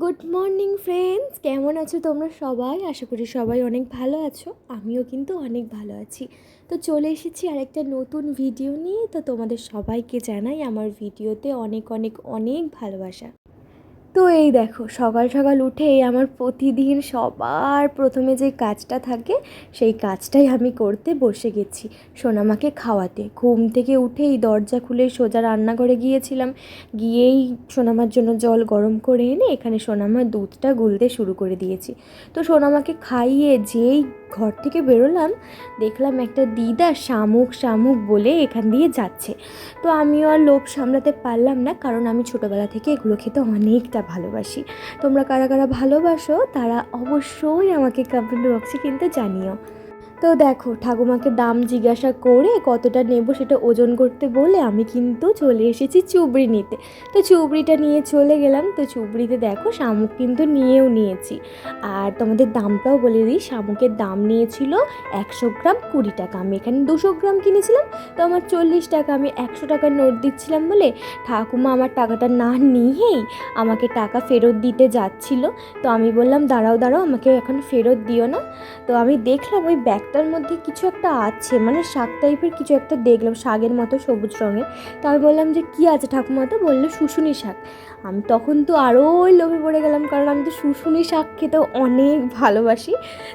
Good morning friends, কেমন আছো তোমরা সবাই? আশা করি সবাই অনেক ভালো আছো। আমিও কিন্তু অনেক ভালো আছি। তো চলে এসেছি আরেকটা নতুন ভিডিও নিয়ে। তো তোমাদের সবাইকে জানাই আমার ভিডিওতে অনেক অনেক অনেক ভালোবাসা। তো এই দেখো, সকাল সকাল উঠেই আমার প্রতিদিন সবার প্রথমে যে কাজটা থাকে সেই কাজটাই আমি করতে বসে গেছি, সোনামাকে খাওয়াতে। ঘুম থেকে উঠেই দরজা খুলে সোজা রান্নাঘরে গিয়েছিলাম। গিয়েই সোনামার জন্য জল গরম করে এনে এখানে সোনামার দুধটা গুলতে শুরু করে দিয়েছি। তো সোনামাকে খাইয়ে যেই ঘর থেকে বেরোলাম, দেখলাম একটা দিদা শামুক শামুক বলে এখান দিয়ে যাচ্ছে। তো আমিও আর লোভ সামলাতে পারলাম না, কারণ আমি ছোটোবেলা থেকে এগুলো খেতে অনেকটা ভালোবাসি। তোমরা কারা কারা ভালোবাসো তারা অবশ্যই আমাকে কমেন্ট বক্সে কিন্তু জানিও। তো দেখো, ঠাকুমাকে দাম জিজ্ঞাসা করে কতটা নেব সেটা ওজন করতে বলে আমি কিন্তু চলে এসেছি চুবড়ি নিতে। তো চুবড়িটা নিয়ে চলে গেলাম। তো চুবড়িতে দেখো শামুক কিন্তু নিয়েও নিয়েছি। আর তোমাদের দামটাও বলে দিই, শামুকের দাম নিয়েছিল 100 গ্রাম 20 টাকা। আমি এখানে 200 গ্রাম কিনেছিলাম, তো আমার 40 টাকা। আমি 100 টাকার নোট দিচ্ছিলাম বলে ঠাকুমা আমার টাকাটা না নিয়েই আমাকে টাকা ফেরত দিতে যাচ্ছিল। তো আমি বললাম, দাঁড়াও দাঁড়াও, আমাকে এখন ফেরত দিও না। তো আমি দেখলাম ওই ব্যাগটার মধ্যে কিছু একটা আছে, মানে শাক টাইপের কিছু একটা দেখলাম, শাকের মতো সবুজ রঙের। তো আমি বললাম যে কী আছে ঠাকুমা? তো বললো শুশুনি শাক। আমি তখন তো আরও লোভে পড়ে গেলাম, কারণ আমি তো শুশুনি শাক খেতে অনেক ভালোবাসি।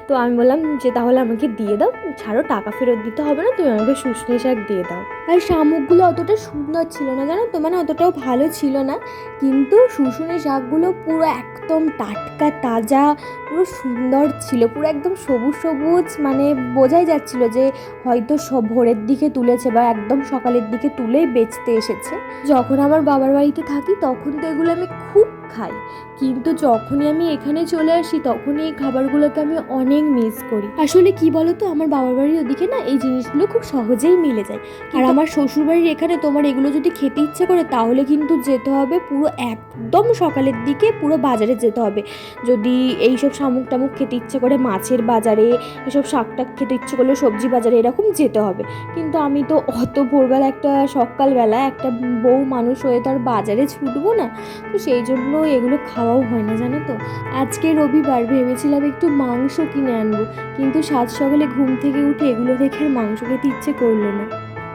তো আমি বললাম যে তাহলে আমাকে দিয়ে দাও, ছাড়ো, টাকা ফেরত দিতে হবে না, তুমি আমাকে শুশুনি শাক দিয়ে দাও। আর শামুকগুলো অতটা সুন্দর ছিল না, জানো তো, মানে অতটাও ভালো ছিল না। কিন্তু শুশুনি শাকগুলো পুরো একদম টাটকা তাজা, পুরো সুন্দর ছিল, পুরো একদম সবুজ সবুজ, মানে বোঝাই যাচ্ছিল যে হয়তো সব ভোরের দিকে তুলেছে বা একদম সকালের দিকে তুলেই বেচতে এসেছে। যখন আমার বাবার বাড়িতে থাকি তখন তো এগুলো আমি খুব খাই, কিন্তু যখনই আমি এখানে চলে আসি তখনই এই খাবারগুলোকে আমি অনেক মিস করি। আসলে কি বলতো, আমার বাবার বাড়ির ওদিকে না এই জিনিসগুলো খুব সহজেই মিলে যায়। আর আমার শ্বশুরবাড়ির এখানে তোমার এগুলো যদি খেতে ইচ্ছে করে তাহলে কিন্তু যেতে হবে পুরো একদম সকালের দিকে, পুরো বাজারে যেতে হবে। যদি এইসব শামুক টামুক খেতে ইচ্ছে করে মাছের বাজারে, এসব শাক টাক খেতে ইচ্ছে করলে সবজি বাজারে এরকম যেতে হবে। কিন্তু আমি তো অত ভোরবেলা, একটা সকালবেলা একটা বউ মানুষ হয়ে তো আর বাজারে ছুটবো না। তো সেই জন্য এগুলো খাওয়াও হয় না, জানো তো। আজকে রবিবার, ভেবেছিলাম একটু মাংস কিনে আনবো, কিন্তু সাত সকালে ঘুম থেকে উঠে এগুলো দেখে আর মাংস খেতে ইচ্ছে করলো না।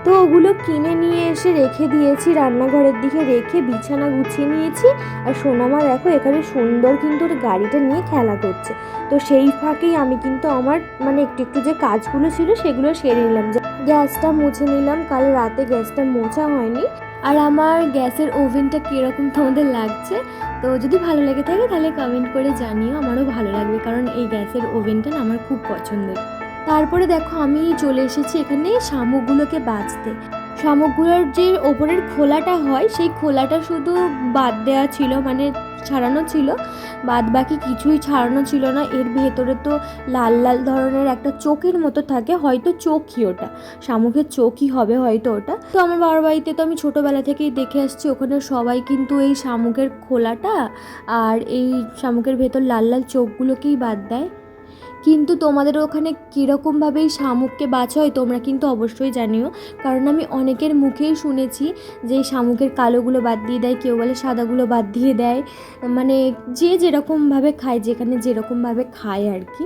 তো ওগুলো কিনে নিয়ে এসে রেখে দিয়েছি, রান্নাঘরের দিকে রেখে বিছানা গুছিয়ে নিয়েছি। আর সোনামা দেখো এখানে সুন্দর কিন্তু ওর গাড়িটা নিয়ে খেলা করছে। তো সেই ফাঁকেই আমি কিন্তু আমার মানে একটু একটু যে কাজগুলো ছিল সেগুলো সেরে নিলাম। গ্যাসটা মুছে নিলাম, কাল রাতে গ্যাসটা মোছা হয়নি। আর আমার গ্যাসের ওভেনটা কীরকম তোমাদের লাগছে, তো যদি ভালো লেগে থাকে তাহলে কমেন্ট করে জানিও, আমারও ভালো লাগবে, কারণ এই গ্যাসের ওভেনটা না আমার খুব পছন্দের। তারপরে দেখো আমি চলে এসেছি এখানে শামুকগুলোকে বাছতে। শামুকগুলোর যে ওপরের খোলাটা হয় সেই খোলাটা শুধু বাদ দেওয়া ছিল, মানে ছাড়ানো ছিল, বাদ বাকি কিছুই ছাড়ানো ছিল না। এর ভেতরে তো লাল লাল ধরনের একটা চোখের মতো থাকে, হয়তো চোখই ওটা, শামুকের চোখই হবে হয়তো ওটা। তো আমার বাবার বাড়িতে তো আমি ছোটোবেলা থেকেই দেখে আসছি, ওখানে সবাই কিন্তু এই শামুকের খোলাটা আর এই শামুকের ভেতর লাল লাল চোখগুলোকেই বাদ দেয়। কিন্তু তোমাদের ওখানে কীরকমভাবে এই শামুককে বাছা হয় তোমরা কিন্তু অবশ্যই জানিও, কারণ আমি অনেকের মুখেই শুনেছি যে শামুকের কালোগুলো বাদ দিয়ে দেয়, কেউ বলে সাদাগুলো বাদ দিয়ে দেয়, মানে যে যেরকমভাবে খায়, যেখানে যেরকমভাবে খায় আর কি।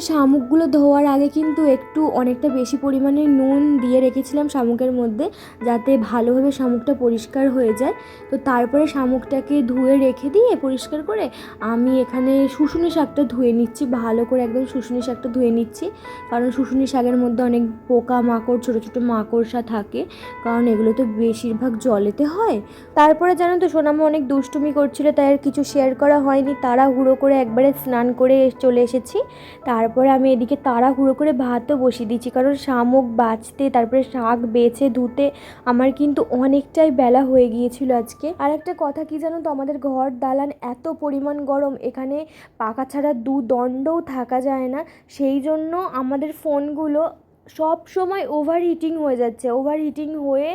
শামুকগুলো ধোয়ার আগে কিন্তু একটু অনেকটা বেশি পরিমাণে নুন দিয়ে রেখেছিলাম শামুকের মধ্যে, যাতে ভালোভাবে শামুকটা পরিষ্কার হয়ে যায়। তো তারপরে শামুকটাকে ধুয়ে রেখে দিয়ে পরিষ্কার করে আমি এখানে শুশুনি শাকটা ধুয়ে নিচ্ছি, ভালো করে একদম শুশুনি শাকটা ধুয়ে নিচ্ছি, কারণ শুশুনি শাকের মধ্যে অনেক পোকা মাকড়, ছোটো ছোটো মাকড়সা থাকে, কারণ এগুলো তো বেশিরভাগ জলেতে হয়। তারপরে জানো তো সোনামা অনেক দুষ্টুমি করছিল, তাই আর কিছু শেয়ার করা হয়নি, তাড়াহুড়ো করে একবারে স্নান করে চলে এসেছি। তারপরে আমি এদিকে তাড়াহুড়ো করে ভাতও বসিয়ে দিচ্ছি, কারণ শামুক বাছতে, তারপরে শাক বেছে ধুতে আমার কিন্তু অনেকটাই বেলা হয়ে গিয়েছিল আজকে। আর একটা কথা কি জানো তো, আমাদের ঘর দালান এত পরিমাণ গরম, এখানে পাখা ছাড়া দু দণ্ডও থাকা যায় না। সেই জন্য আমাদের ফোনগুলো সব সময় ওভার হিটিং হয়ে যাচ্ছে, ওভার হিটিং হয়ে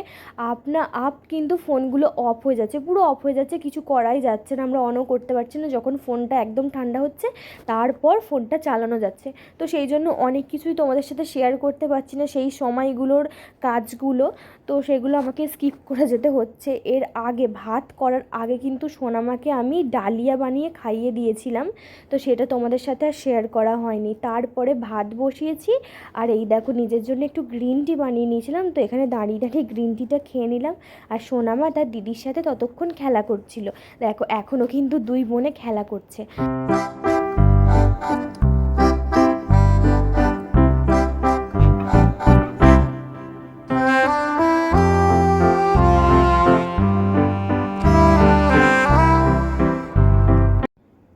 কিন্তু ফোনগুলো অফ হয়ে যাচ্ছে, পুরো অফ হয়ে যাচ্ছে, কিছু করাই যাচ্ছে না, আমরা অনও করতে পারছি না যখন ফোনটা একদম ঠান্ডা হচ্ছে তারপর ফোনটা চালানো যাচ্ছে। তো সেই জন্য অনেক কিছুই তোমাদের সাথে শেয়ার করতে পারছি না সেই সময়গুলোর কাজগুলো, তো সেগুলো আমাকে স্কিপ করে যেতে হচ্ছে। এর আগে ভাত করার আগে কিন্তু সোনামাকে আমি ডালিয়া বানিয়ে খাইয়ে দিয়েছিলাম, তো সেটা তোমাদের সাথে আর শেয়ার করা হয়নি। তারপরে ভাত বসিয়েছি, আর এই দেখো নিজের জন্য একটু গ্রিন টি বানিয়ে নিয়েছিলাম, তো এখানে দাঁড়িয়ে দাঁড়িয়ে গ্রিন টিটা খেয়ে নিলাম। আর সোনামা তার দিদির সাথে ততক্ষণ খেলা করছিল, দেখো এখনও কিন্তু দুই বোনে খেলা করছে।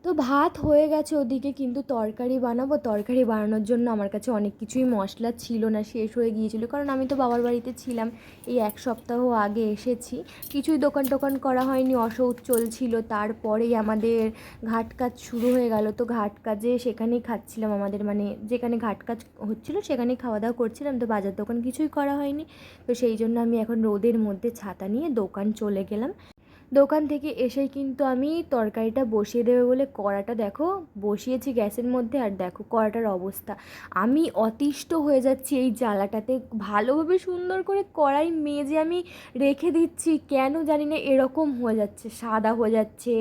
তো ভাত হয়ে গেছে ওদিকে, কিন্তু তরকারি বানাবো। তরকারি বানানোর জন্য আমার কাছে অনেক কিছুই মশলা ছিল না, শেষ হয়ে গিয়েছিলো, কারণ আমি তো বাবার বাড়িতে ছিলাম, এই 1 সপ্তাহ আগে এসেছি, কিছুই দোকান টোকান করা হয়নি, অসৌচ চলছিল। তারপরেই আমাদের ঘাট কাজ শুরু হয়ে গেল, তো ঘাট কাজে সেখানেই খাচ্ছিলাম, আমাদের মানে যেখানে ঘাট কাজ হচ্ছিলো সেখানেই খাওয়া দাওয়া করছিলাম, তো বাজার দোকান কিছুই করা হয়নি। তো সেই জন্য আমি এখন রোদের মধ্যে ছাতা নিয়ে দোকান চলে গেলাম। দোকান থেকে এসেই কিন্তু আমি তরকারিটা বসিয়ে দেবে বলে কড়াটা দেখো বসিয়েছি গ্যাসের মধ্যে, আর দেখো কড়াটার অবস্থা, আমি অতিষ্ঠ হয়ে যাচ্ছি এই জ্বালাটাতে। ভালোভাবে সুন্দর করে কড়াই মেজে আমি রেখে দিচ্ছি, কেন জানি না এরকম হয়ে যাচ্ছে, সাদা হয়ে যাচ্ছে,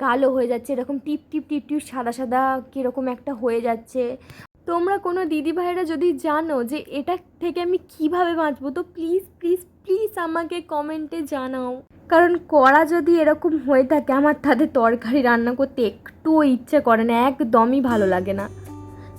কালো হয়ে যাচ্ছে, এরকম টিপ টিপ টিপ টিপ সাদা সাদা কীরকম একটা হয়ে যাচ্ছে। তোমরা কোনো দিদিভাইরা যদি জানো যে এটা থেকে আমি কিভাবে বাঁচবো, তো প্লিজ প্লিজ প্লিজ আমাকে কমেন্টে জানাও, কারণ কড়া যদি এরকম হয়ে থাকে আমার তাদের তরকারি রান্না করতে একটুও ইচ্ছে করে না, একদমই ভালো লাগে না।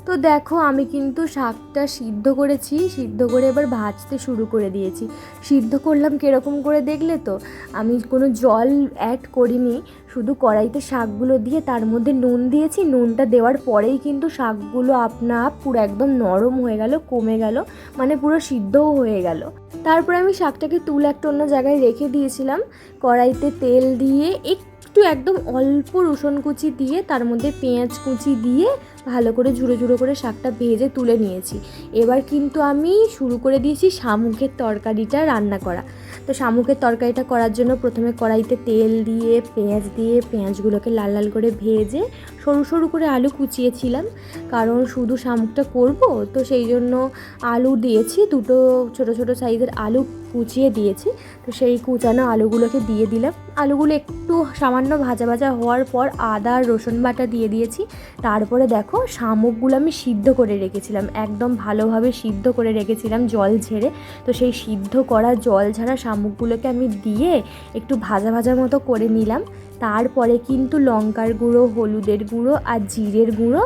তো দেখো আমি কিন্তু শাকটা সিদ্ধ করেছি, সিদ্ধ করে এবার ভাজতে শুরু করে দিয়েছি। সিদ্ধ করলাম কীরকম করে দেখলে তো, আমি কোনো জল অ্যাড করিনি, শুধু কড়াইতে শাকগুলো দিয়ে তার মধ্যে নুন দিয়েছি, নুনটা দেওয়ার পরেই কিন্তু শাকগুলো আপনা আপ পুরো একদম নরম হয়ে গেল, কমে গেল, মানে পুরো সিদ্ধও হয়ে গেল। তারপরে আমি শাকটাকে তুলে একটা অন্য জায়গায় রেখে দিয়েছিলাম, কড়াইতে তেল দিয়ে একটু একদম অল্প রসুন কুচি দিয়ে তার মধ্যে পেঁয়াজ কুচি দিয়ে ভালো করে ঝুড়ো ঝুড়ো করে শাকটা ভেজে তুলে নিয়েছি। এবার কিন্তু আমি শুরু করে দিয়েছি শামুকের তরকারিটা রান্না করা। তো শামুকের তরকারিটা করার জন্য প্রথমে কড়াইতে তেল দিয়ে পেঁয়াজগুলোকে লাল লাল করে ভেজে সরু সরু করে আলু কুচিয়েছিলাম, কারণ শুধু শামুকটা করব, তো সেই জন্য আলু দিয়েছি, 2টো ছোটো ছোটো সাইজের আলু কুচিয়ে দিয়েছি। তো সেই কুচানো আলুগুলোকে দিয়ে দিলাম, আলুগুলো একটু সামান্য ভাজা ভাজা হওয়ার পর আদা আর রসুন বাটা দিয়ে দিয়েছি। তারপরে দেখো শামুকগুলো আমি সিদ্ধ করে রেখেছিলাম, একদম ভালোভাবে সিদ্ধ করে রেখেছিলাম জল ঝেড়ে, তো সেই সিদ্ধ করা জল ঝাড়া শামুকগুলোকে আমি দিয়ে একটু ভাজা ভাজা মতো করে নিলাম। তারপরে কিন্তু লঙ্কার গুঁড়ো, হলুদের গুঁড়ো আর জিরের গুঁড়ো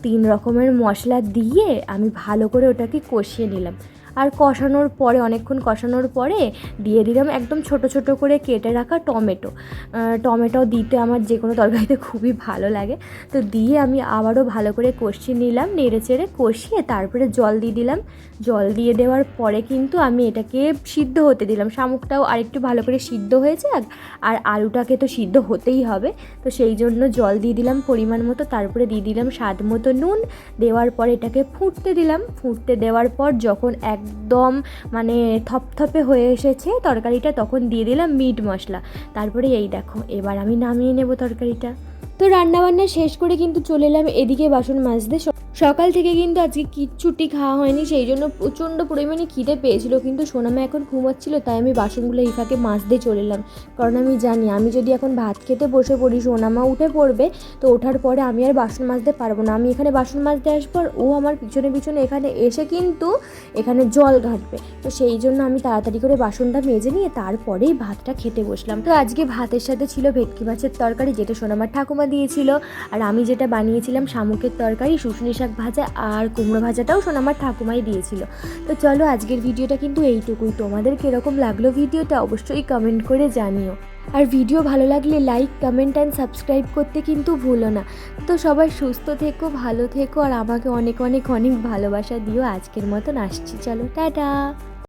3 রকমের মশলা দিয়ে আমি ভালো করে ওটাকে কষিয়ে নিলাম। আর কষানোর পরে অনেকক্ষণ কষানোর পরে দিয়ে দিলাম একদম ছোট ছোট করে কেটে রাখা টমেটো দিতে আমার যে কোনো তরকারিতে খুবই ভালো লাগে। তো দিয়ে আমি আবারও ভালো করে কষিয়ে নিলাম, নেড়ে চেড়ে কষিয়ে তারপরে জল দিয়ে দিলাম। জল দিয়ে দেওয়ার পরে কিন্তু আমি এটাকে সিদ্ধ হতে দিলাম, শামুকটাও আরেকটু ভালো করে সিদ্ধ হয়েছে, আর আলুটাকে তো সিদ্ধ হতেই হবে, তো সেই জন্য জল দিয়ে দিলাম পরিমাণ মতো। তারপরে দিয়ে দিলাম স্বাদ মতো নুন, দেওয়ার পর এটাকে ফুটতে দিলাম। ফুটতে দেওয়ার পর যখন একদম মানে থপথপে হয়ে এসেছে তরকারিটা, তখন দিয়ে দিলাম মিট মশলা। তারপরে এই দেখো এবার আমি নামিয়ে নেব তরকারিটা। তো রান্নাবান্না শেষ করে কিন্তু চলে এলাম এদিকে বাসন মাজতে। সকাল থেকে কিন্তু আজকে কিচ্ছুটি খাওয়া হয়নি, সেই জন্য প্রচণ্ড পরিমাণে খিদে পেয়েছিল, কিন্তু সোনামা এখন ঘুমাচ্ছিল, তাই আমি বাসনগুলো এই ফাঁকে মাজতে চলে এলাম, কারণ আমি জানি আমি যদি এখন ভাত খেতে বসে পড়ি সোনামা উঠে পড়বে, তো ওঠার পরে আমি আর বাসন মাজতে পারবো না। আমি এখানে বাসন মাজতে আসবো আর ও আমার পিছনে পিছনে এখানে এসে কিন্তু এখানে জল ঘাঁটবে, তো সেই জন্য আমি তাড়াতাড়ি করে বাসনটা মেজে নিয়ে তারপরেই ভাতটা খেতে বসলাম। তো আজকে ভাতের সাথে ছিল ভেটকি মাছের তরকারি, যেটা সোনামার ঠাকুমা দিয়েছিল, আর আমি যেটা বানিয়েছিলাম শামুকের তরকারি, শুশনি শাক ভাজা, আর কুমড়ো ভাজাটাও সোনামার ঠাকুমাই দিয়েছিল। তো চলো আজকের ভিডিওটা কিন্তু এইটুকুই। তোমাদের কীরকম লাগলো ভিডিওটা অবশ্যই কমেন্ট করে জানিও, আর ভিডিও ভালো লাগলে লাইক, কমেন্ট অ্যান্ড সাবস্ক্রাইব করতে কিন্তু ভুলো না। তো সবাই সুস্থ থেকো, ভালো থেকো, আর আমাকে অনেক অনেক অনেক ভালোবাসা দিও। আজকের মতন আসছি, চলো টাটা।